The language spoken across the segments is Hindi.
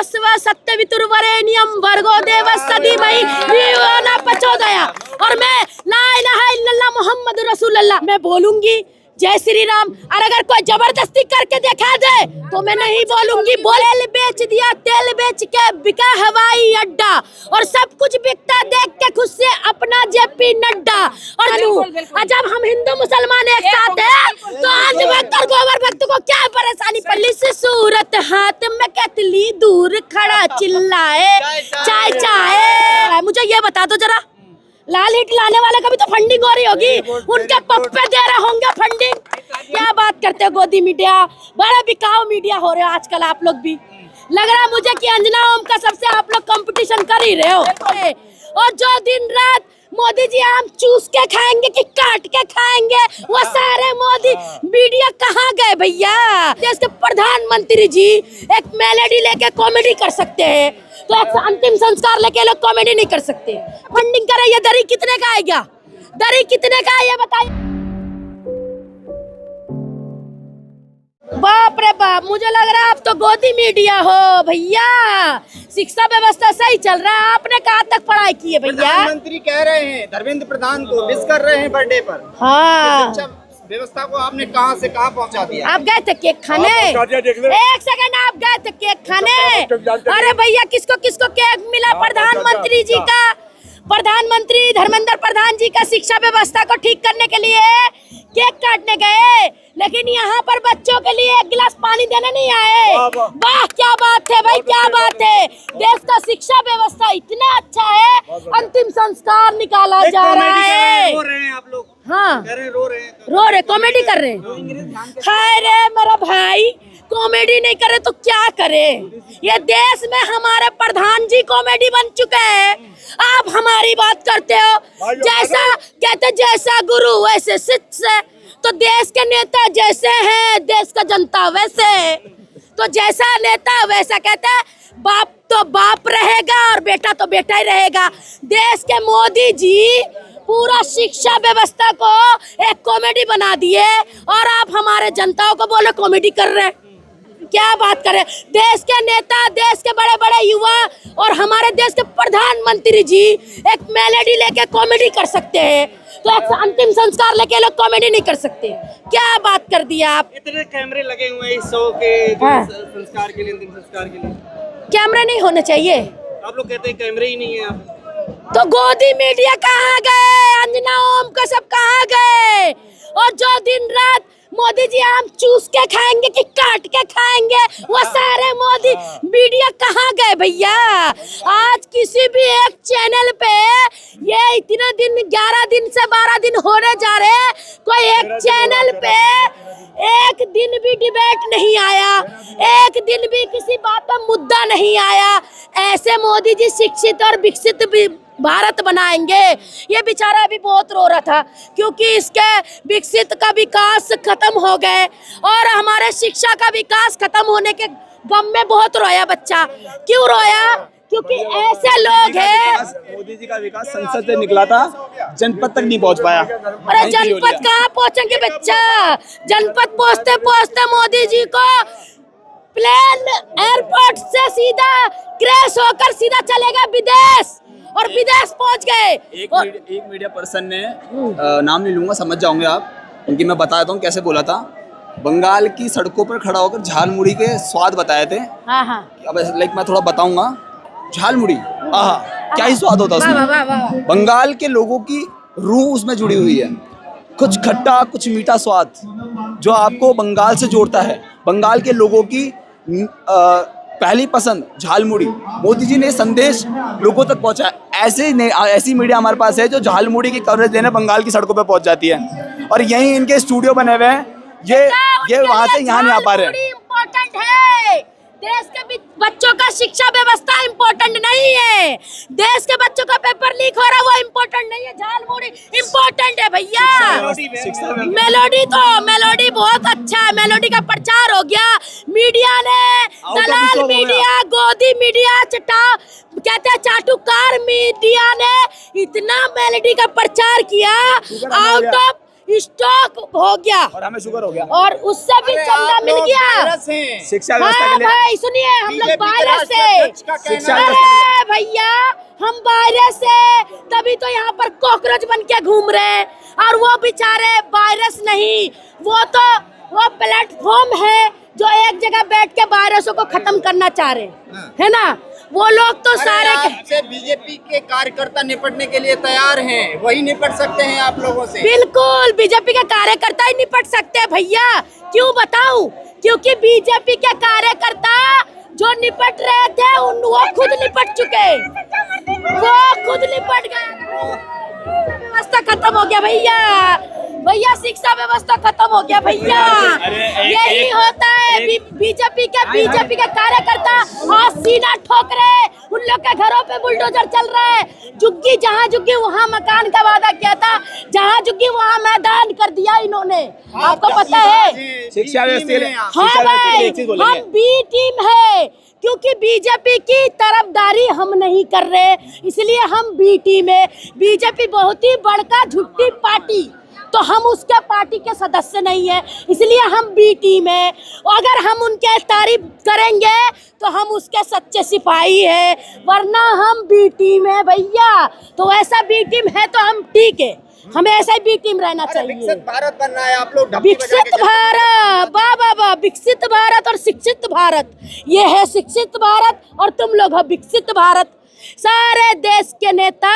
वस्व सत्यवितुर्वरेण्यम भर्गो देवस्य धीमहि धियो न प्रचोदयात्। और मैं ला इलाहा इल्लल्लाह मुहम्मद रसूलुल्लाह मैं बोलूंगी जय श्री राम। और अगर कोई जबरदस्ती करके दिखा दे तो मैं नहीं बोलूंगी। तेल बेच दिया, तेल बेच के बिका हवाई अड्डा और सब कुछ बिकता देख के खुद से अपना जेपी नड्डा। और जब हम हिंदू मुसलमान एक साथ हैं तो अंध भक्त और गोबर भक्त को क्या परेशानी पल्ली से सूरत हाथ में कतली दूर खड़ा चिल्लाए चाय चाय। मुझे ये बता दो जरा, लाल हिट लाने वाले का भी तो फंडिंग हो रही होगी, उनके पप्पे दे रहे होंगे फंडिंग। क्या बात करते हो गोदी मीडिया, बड़ा बिकाऊ मीडिया हो रहे हो आजकल आप लोग भी। लग रहा है मुझे कि अंजना ओम का सबसे आप लोग कंपटीशन कर ही रहे हो। और जो दिन रात मोदी जी आम चूस के खाएंगे कि काट के खाएंगे, वो सारे मोदी मीडिया कहाँ गए भैया। देश के प्रधानमंत्री जी एक मेलेडी लेके कॉमेडी कर सकते हैं तो एक अंतिम संस्कार लेके लोग कॉमेडी नहीं कर सकते। फंडिंग करे, ये दरी कितने का आएगा, दरी कितने का है ये बताइए। बाप रे बाप, मुझे लग रहा है आप तो गोदी मीडिया हो भैया। शिक्षा व्यवस्था सही चल रहा है, आपने कहाँ तक पढ़ाई की है भैया। प्रधानमंत्री कह रहे हैं धर्मेंद्र प्रधान को विश कर रहे हैं बर्थडे पर। हाँ, शिक्षा व्यवस्था को आपने कहाँ से कहाँ पहुँचा दिया। आप गए थे केक खाने, एक सेकंड, आप गए थे केक खाने। अरे भैया किसको किसको केक मिला प्रधानमंत्री जी का। प्रधानमंत्री धर्मेंद्र प्रधान जी का शिक्षा व्यवस्था को ठीक करने के लिए केक काटने गए, लेकिन यहाँ पर बच्चों के लिए एक गिलास पानी देने नहीं आए। वाह क्या बात है भाई, क्या बात है। देश का शिक्षा व्यवस्था इतना अच्छा है, अंतिम संस्कार निकाला जा रहा है। रो रहे हैं आप लोग। हाँ रो रहे कॉमेडी कर रहे हैं। हाय रे मेरा भाई, कॉमेडी नहीं करे तो क्या करे। ये देश में हमारे प्रधान जी कॉमेडी बन चुके हैं, आप हमारी बात करते हो। जैसा कहते जैसा गुरु वैसे शिष्य, तो देश के नेता जैसे हैं देश का जनता वैसे। तो जैसा नेता वैसा कहता है, बाप तो बाप रहेगा और बेटा तो बेटा ही रहेगा। देश के मोदी जी पूरा शिक्षा व्यवस्था को एक कॉमेडी बना दिए और आप हमारे जनताओं को बोले कॉमेडी कर रहे हैं। क्या बात करें। देश के नेता, देश के बड़े बड़े युवा और हमारे देश के प्रधानमंत्री जी एक मेलेडी लेके कॉमेडी कर सकते हैं, तो एक अंतिम संस्कार लेके लोग कॉमेडी नहीं कर सकते। क्या बात कर दिया आप। इतने कैमरे लगे हुए हैं इस शो के संस्कार के लिए, अंतिम संस्कार के लिए कैमरे नहीं होने चाहिए। आप लोग कहते हैं कैमरे ही नहीं है। आप तो गोदी मीडिया कहाँ गए, अंजना ओम का सब कहाँ गए। और जो दिन रात मोदी जी आम चूस के खाएंगे कि काट के खाएंगे, वो सारे मोदी मीडिया कहाँ गए भैया। आज किसी भी एक चैनल पे ये इतने दिन 11 दिन से 12 दिन होने जा रहे हैं, कोई एक चैनल पे एक दिन भी डिबेट नहीं आया, एक दिन भी किसी बात पर मुद्दा नहीं आया। ऐसे मोदी जी शिक्षित और विकसित भी भारत बनाएंगे। ये बेचारा अभी बहुत रो रहा था क्योंकि इसके विकसित का विकास खत्म हो गए और हमारे शिक्षा का विकास खत्म होने के गम में बहुत रोया बच्चा। क्यों रोया? क्योंकि ऐसे लोग हैं। मोदी जी का विकास संसद से निकला था, जनपद तक नहीं पहुंच पाया। अरे जनपद कहाँ पहुंचेंगे बच्चा, जनपद पहुंचते पहुंचते मोदी जी को प्लेन एयरपोर्ट से सीधा क्रैश होकर सीधा चलेगा विदेश और विदेश पहुंच गए। एक मीडिया पर्सन ने नाम नहीं लूंगा, समझ जाओगे आप, उनकी मैं बताता हूँ कैसे बोला था। बंगाल की सड़कों पर खड़ा होकर झाल मुड़ी के स्वाद बताए थे। हाँ हाँ। अब लाइक मैं थोड़ा बताऊंगा। झाल मुड़ी, आहा क्या ही स्वाद होता है उसमें। बंगाल के लोगों की रूह उसमें जुड़ी हुई है, कुछ खट्टा कुछ मीठा स्वाद जो आपको बंगाल से जोड़ता है। बंगाल के लोगों की पहली पसंद झालमुड़ी। मोदी जी ने संदेश लोगों तक पहुंचा। ऐसी मीडिया हमारे पास है जो झालमुड़ी की कवरेज देने बंगाल की सड़कों पे पहुंच जाती है और यहीं इनके स्टूडियो बने हुए हैं। ये वहां से यहाँ नहीं आ पा रहे। इम्पोर्टेंट है, देश के बच्चों का शिक्षा व्यवस्था इम्पोर्टेंट नहीं है। देश के बच्चों का पेपर लीक हो रहा है वो इम्पोर्टेंट नहीं है, झालमुड़ी इम्पोर्टेंट है भैया। मेलोडी बहुत अच्छा है, मेलोडी का प्रचार हो गया। मीडिया ने, दलाल मीडिया, गोदी मीडिया, कहते हैं चाटुकार मीडिया ने इतना मेलोडी का प्रचार किया। आउट ऑफ स्टॉक हो गया और हमें शुगर हो गया और उससे भी चंदा मिल गया। शिक्षा व्यवस्था हाँ के लिए भाई सुनिए, हम लोग वायरस से, शिक्षा अरे भैया हम वायरस से, तभी तो यहाँ पर कॉकरोच बन के घूम रहे हैं। और वो बेचारे वायरस नहीं, वो प्लेटफॉर्म है जो एक जगह बैठ के वायरसों को खत्म करना चाह रहे हैं, है ना। वो लोग तो सारे आपसे बीजेपी के कार्यकर्ता निपटने के लिए तैयार हैं, वही निपट सकते हैं आप लोगों से। बिल्कुल बीजेपी के कार्यकर्ता ही निपट सकते हैं भैया। क्यों बताऊं? क्योंकि बीजेपी के कार्यकर्ता जो निपट रहे थे वो खुद निपट चुके, वो खुद निपट गए। व्यवस्था खत्म हो गया भैया, शिक्षा व्यवस्था खत्म हो गया भैया। यही होता है बीजेपी के कार्यकर्ता आज सीना ठोक रहे, उन लोग के घरों पे बुलडोजर चल रहा है। जुग्गी जहाँ जुग्गी वहाँ मकान का वादा किया था, जहाँ जुग्गी वहाँ मैदान कर दिया इन्होंने। आपको पता है शिक्षा व्यवस्था, हाँ भाई हम बी टीम है, क्योंकि बीजेपी की तरफदारी हम नहीं कर रहे, इसलिए हम बी टीम है। बीजेपी बहुत ही बड़का झुट्टी पार्टी, तो हम उसके पार्टी के सदस्य नहीं है, इसलिए हम बी टीम है। अगर हम उनके तारीफ करेंगे तो हम उसके सच्चे सिपाही है, वरना हम बी टीम है भैया। तो ऐसा बी टीम है तो हम ठीक है, हमें ऐसा ही बी टीम रहना चाहिए। विकसित भारत बन रहा है, आप लोग विकसित भारत, वाह, विकसित भारत और शिक्षित भारत, ये है शिक्षित भारत और तुम लोग हो विकसित भारत। सारे देश के नेता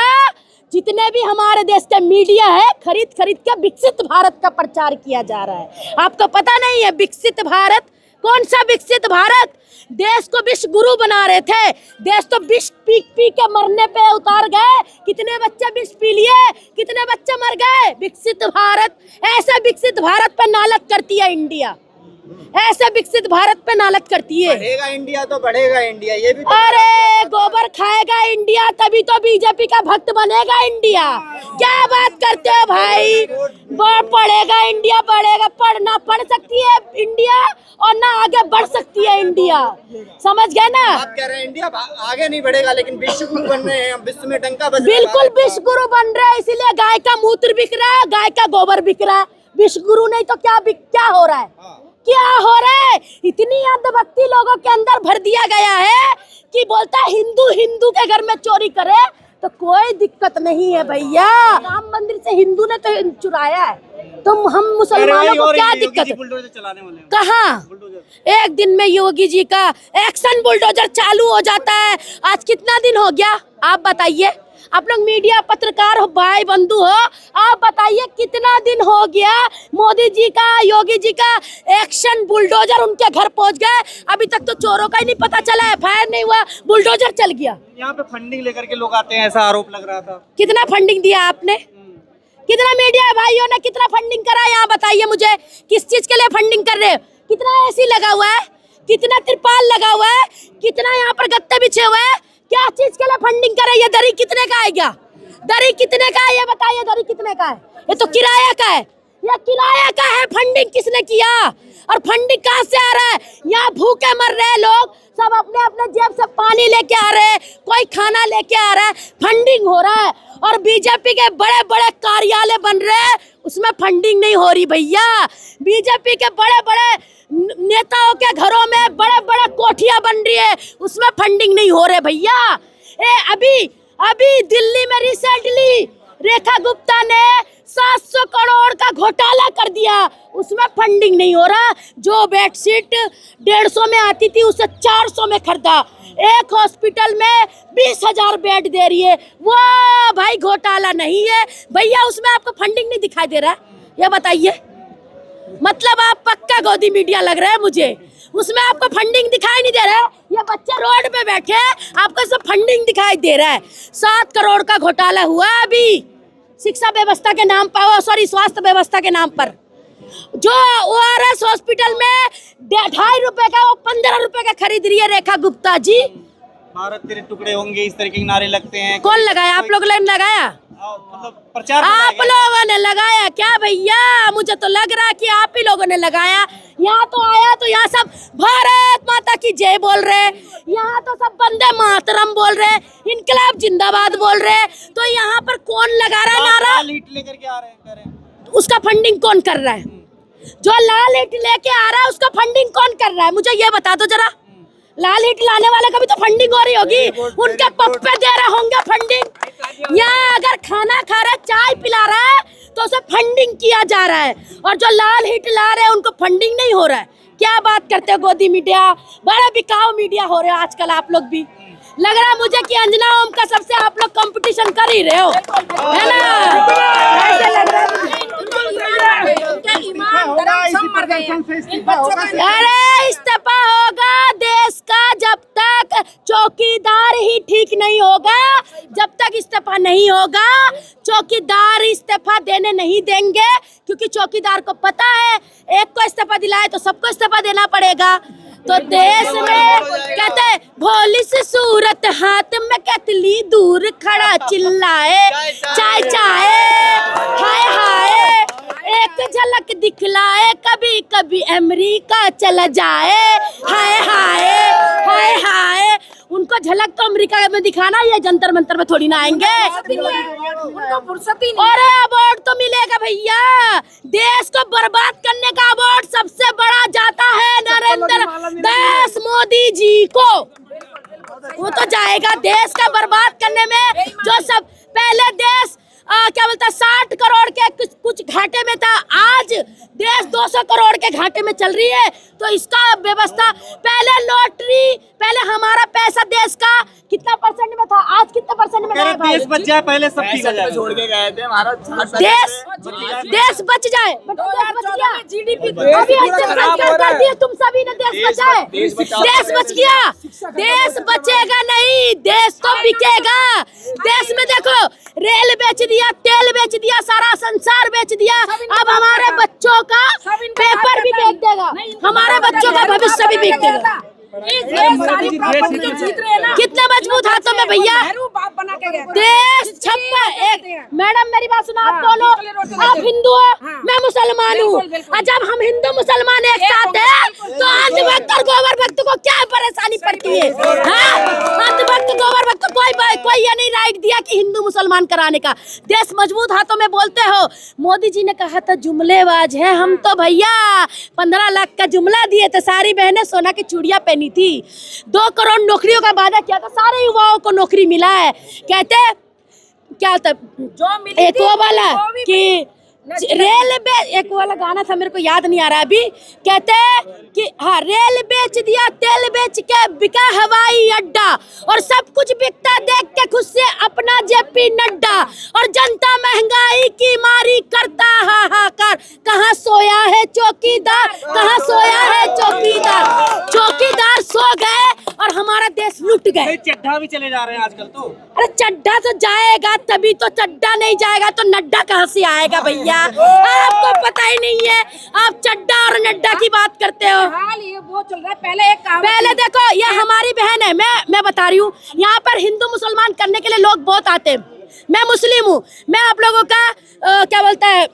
जितने भी हमारे देश का मीडिया है खरीद के विकसित भारत का प्रचार किया जा रहा है। आपको पता नहीं है विकसित भारत? कौन सा विकसित भारत? देश को विश्व गुरु बना रहे थे, देश तो विष पी के मरने पे उतार गए। कितने बच्चे विष पी लिए, कितने बच्चे मर गए। विकसित भारत, ऐसा विकसित भारत पे नालत करती है इंडिया, ऐसे विकसित भारत पे नालत करती है। बढ़ेगा इंडिया तो बढ़ेगा इंडिया, ये भी तो अरे गोबर खाएगा इंडिया तभी तो बीजेपी का भक्त बनेगा इंडिया। क्या बात करते हो भाई? पढ़ेगा इंडिया, पढ़ सकती है इंडिया और ना आगे बढ़ सकती है इंडिया, समझ गए ना। आप कह रहे हैं इंडिया आगे नहीं बढ़ेगा, लेकिन विश्व गुरु बन रहे हैं, विश्व में डंका बज रहा है। बिल्कुल विश्व गुरु बन रहे हैं, इसीलिए गाय का मूत्र बिक रहा है, गाय का गोबर बिक रहा है। विश्व गुरु नहीं तो क्या हो रहा है? क्या हो रहा है? इतनी अंधभक्ति लोगों के अंदर भर दिया गया है कि बोलता है हिंदू के घर में चोरी करे तो कोई दिक्कत नहीं है भैया। राम मंदिर से हिंदू ने तो चुराया है, तो हम मुसलमानों को क्या दिक्कत है? कहाँ? एक दिन में योगी जी का एक्शन बुलडोजर चालू हो जाता है। आज कितना दिन हो गया आप बताइए? आप लोग मीडिया पत्रकार हो, भाई बंधु हो, आप बताइए कितना दिन हो गया मोदी जी का, योगी जी का एक्शन बुलडोजर उनके घर पहुंच गए। अभी तक तो चोरों का ही नहीं पता चला, एफआईआर नहीं हुआ, बुलडोजर चल गया। यहाँ पे फंडिंग लेकर के लोग आते हैं, ऐसा आरोप लग रहा था। कितना फंडिंग दिया आपने? कितना मीडिया भाइयों ने कितना फंडिंग करा? यहाँ बताइए मुझे, किस चीज के लिए फंडिंग कर रहे हो? कितना एसी लगा हुआ है, कितना तिरपाल लगा हुआ है, कितना यहाँ पर गत्ते बिछे हुए हैं? क्या चीज के लिए फंडिंग करे? ये दरी कितने का है? क्या दरी कितने का है ये बताइए? दरी कितने का है? ये तो किराया का है, ये किराया का है। फंडिंग किसने किया और फंडिंग कहाँ से आ रहा है? यहाँ भूखे मर रहे हैं लोग, सब अपने अपने जेब से पानी लेके आ रहे हैं, कोई खाना लेके आ रहा है, फंडिंग हो रहा है। और बीजेपी के बड़े बड़े कार्यालय बन रहे हैं, उसमें फंडिंग नहीं हो रही भैया। बीजेपी के बड़े बड़े नेताओं के घरों में बड़े बड़े कोठियां बन रही है, उसमें फंडिंग नहीं हो रहे भैया। अभी दिल्ली में रिसेंटली रेखा गुप्ता ने 700 करोड़ का घोटाला कर दिया, उसमें फंडिंग नहीं हो रहा। जो बेडशीट 150 में आती थी उसे 400 में खरीदा। एक हॉस्पिटल में 20,000 बेड दे रही है, वो भाई घोटाला नहीं है भैया। उसमें आपको फंडिंग नहीं दिखाई दे रहा है, ये बताइए। मतलब आप पक्का गोदी मीडिया लग रहा है मुझे, उसमें आपको फंडिंग दिखाई नहीं दे रहा है। ये बच्चे रोड पे बैठे हैं, आपको सब फंडिंग दिखाई दे रहा है। 7 करोड़ का घोटाला हुआ अभी शिक्षा व्यवस्था के नाम पर, सॉरी स्वास्थ्य व्यवस्था के नाम पर। जो ORS हॉस्पिटल में 2.5 रुपए का वो 15 रुपए का खरीद रही है रेखा गुप्ता जी। भारत तेरे टुकड़े होंगे, इस तरह के नारे लगते हैं। कौन लगाया? आप लोग ने लगाया? मतलब प्रचार आप लोगों ने लगाया क्या भैया? मुझे तो लग रहा कि आप ही लोगों ने लगाया। यहाँ तो आया तो यहाँ सब भारत माता की जय बोल रहे हैं, यहाँ तो सब वंदे मातरम बोल रहे हैं, इनकलाब जिंदाबाद बोल रहे हैं। तो यहाँ पर कौन लगा रहा है नारा? लीट लेकर के आ रहे हैं, कह रहे हैं उसका फंडिंग कौन कर रहा है? जो लाल हिट लेके आ रहा है उसका फंडिंग कौन कर रहा है? मुझे ये बता दो जरा। लाल हिट लाने वाले का भी तो फंडिंग हो रही होगी, उनके पप्पे दे रहे होंगे फंडिंग। या अगर खाना खा रहा है, चाय पिला रहा है तो उसे फंडिंग किया जा रहा है, और जो लाल हिट ला रहे हैं उनको फंडिंग नहीं हो रहा है। क्या बात करते हो गोदी मीडिया, बड़ा बिकाऊ मीडिया हो रहे हो आजकल आप लोग भी। लग रहा है मुझे कि अंजना ओम का सबसे आप लोग कंपटीशन कर ही रहे हो, है ना? ऐसे लग रहा है। अरे इस्तीफा होगा देश का जब तक चौकीदार ही ठीक नहीं होगा, जब तक इस्तीफा नहीं होगा। चौकीदार इस्तीफा देने नहीं देंगे, क्योंकि चौकीदार को पता है एक को इस्तीफा दिलाए तो सबको इस्तीफा देना पड़ेगा। तो देश में कहते हैं भोली सी सूरत हाथ में कतली दूर खड़ा चिल्लाए चाय चाय हाय हाय, एक झलक दिखलाए कभी कभी अमेरिका चला जाए हाय हाय हाय हाय। उनको झलक तो अमेरिका में दिखाना, ये जंतर मंतर में थोड़ी ना आएंगे। उनको फुर्सत ही नहीं। और अवार्ड तो मिलेगा भैया, देश को बर्बाद करने का अवार्ड सबसे बड़ा जाता है नरेंद्र दास मोदी जी को। वो तो जाएगा देश का बर्बाद करने में। जो सब पहले देश क्या बोलता 60 करोड़ के कुछ घाटे में था, आज देश 200 करोड़ के घाटे में चल रही है। तो इसका व्यवस्था, पहले लॉटरी, पहले हमारा पैसा देश का कितना परसेंट में था, आज कितना परसेंट में है? देश बच जाए पहले सब ठीक हो जाए। छोड़ के गए थे हमारा देश बच जाए, जीडीपी अभी कर दिए तुम सभी ने, देश बचाए, देश बच गया। देश बचेगा नहीं, देश तो बिकेगा। देश में देखो रेल बेच दिया, तेल बेच दिया, सारा संसार बेच दिया। अब हमारे बच्चों का पेपर भी बेच देगा, हमारे बच्चों का भविष्य भी बेच देगा। कितने मजबूत हाथों में भैया देश छप्पा। एक मैडम मेरी बात सुनो, आप दोनों, आप हिंदू हो, मैं मुसलमान हूँ, और जब हम हिंदू मुसलमान एक साथ हैं तो अंधभक्त और गोबर भक्त को क्या परेशानी पड़ती है? अंधभक्त गोबर भक्त कोई ये नहीं राइट दिया कि हिंदू मुसलमान कराने का। देश मजबूत हाथों में बोलते हो। मोदी जी ने कहा था जुमलेबाज है हम, तो भैया 15 लाख का जुमला दिए थे, सारी बहनें सोना की चूड़ियां पहनी थी। 2 करोड़ नौकरियों का वादा किया था, सारे युवाओं को नौकरी मिला है। कहते क्या था जो एक वो वाला कि रेलवे, एक वाला गाना था मेरे को याद नहीं आ रहा अभी, कहते कि हाँ रेल बेच दिया, तेल बेच के बिका हवाई अड्डा, और सब कुछ बिकता देख के खुद से अपना जेपी नड्डा, और जनता महंगाई की मारी करता हाहाकार। कहाँ सोया है चौकीदार, कहाँ सोया है चौकीदार? चौकीदार सो गए और हमारा देश लुट गए। चड्ढा भी चले जा रहे हैं आजकल तो। अरे चड्ढा तो जाएगा, तभी तो चड्ढा नहीं जाएगा तो नड्डा कहाँ से आएगा भैया? आपको पता ही नहीं है, आप चड्ढा और नड्डा की बात करते हो। ये वो चल रहा है। पहले देखो, ये हमारी बहन है, मैं बता रही हूँ, यहाँ पर हिंदू मुसलमान करने के लिए लोग बहुत आते हैं। मैं मुस्लिम हूँ, मैं आप लोगों का क्या बोलता है,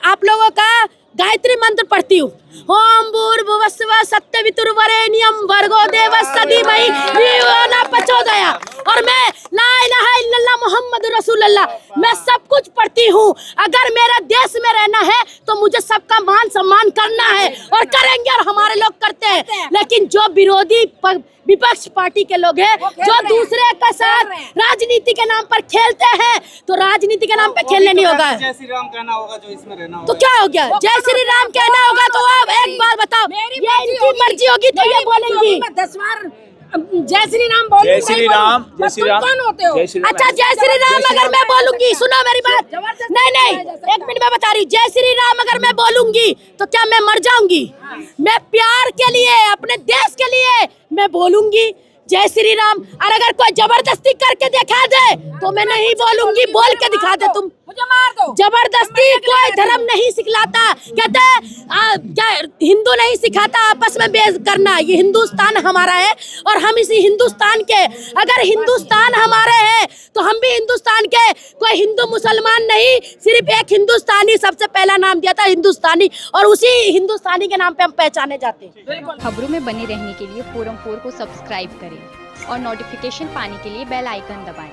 आप लोगों का गायत्री मंत्र पढ़ती हूँ। ओम भूर्भुवस्सुवः सत्यवितुर्वरेण्यं भर्गो देवस्य धीमहि धियो न प्रचोदयात्। और मैं ला इलाहा इल्लल्लाह मुहम्मद रसूलुल्लाह, मैं सब कुछ पढ़ती हूँ। अगर मेरा देश में रहना है तो मुझे सबका मान सम्मान करना है, और करेंगे, और हमारे लोग करते हैं। लेकिन जो विरोधी विपक्ष पार्टी के लोग हैं, जो दूसरे के साथ राजनीति के नाम पर खेलते हैं, तो राजनीति के नाम पे खेलने नहीं होगा। जय श्री राम कहना होगा जो इसमें रहना होगा। तो क्या हो गया, जय श्री राम कहना होगा तो आप एक बार बताओ, ये इनकी मर्जी होगी तो ये बोलेंगी 10 बार जय श्री राम बोल। जय श्री राम, जय श्री राम। कौन होते हो? अच्छा जय श्री राम अगर मैं बोलूंगी, सुनो मेरी बात, नहीं एक मिनट में बता रही, जय श्री राम अगर मैं बोलूंगी तो क्या मैं मर जाऊंगी? मैं प्यार के लिए, अपने देश के लिए मैं बोलूंगी जय श्री राम। और अगर कोई जबरदस्ती करके दिखा दे तो मैं नहीं बोलूंगी, बोल के दिखा दे तुम, मुझे मार दो। जबरदस्ती कोई धर्म नहीं सिखलाता। कहते क्या हिंदू नहीं सिखाता आपस में बेइज्जत करना। ये हिंदुस्तान हमारा है और हम इसी हिंदुस्तान के, अगर हिंदुस्तान हमारे हैं तो हम भी हिंदुस्तान के। कोई हिंदू मुसलमान नहीं, सिर्फ एक हिंदुस्तानी सबसे पहला नाम दिया था हिंदुस्तानी, और उसी हिंदुस्तानी के नाम पे हम पहचाने जाते हैं। खबरों में बने रहने के लिए फोरम 4 को सब्सक्राइब करें और नोटिफिकेशन पाने के लिए बेल आइकन दबाएं।